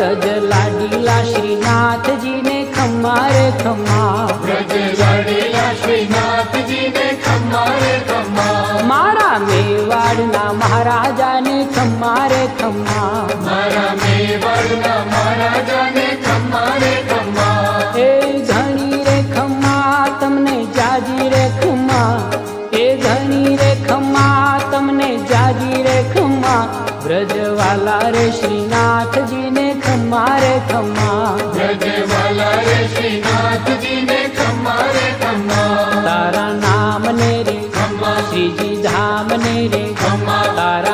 ब्रज लाडीला श्रीनाथ जी ने खम्मा रे खम्मा, ब्रज लाडीला श्रीनाथ जी ने खम्मा रे खम्मा, मारा मेवाड़ना महाराजा ने खम्मा रे खम्मा, मारा मेवाड़ना महाराजा ने खम्मा रे खम्मा, ए घणी रे खम्मा तमने जाजी रे खम्मा, ए घणी रे खम्मा तमने जाजी रे खम्मा, ब्रजवाला रे श्रीनाथ जी ने खम्मा रे खम्मा, ब्रजवाला रे श्रीनाथ जी ने खम्मा रे खम्मा, तारा नाम ने रे खम्मा श्रीजी धाम ने रे खम्मा, तारा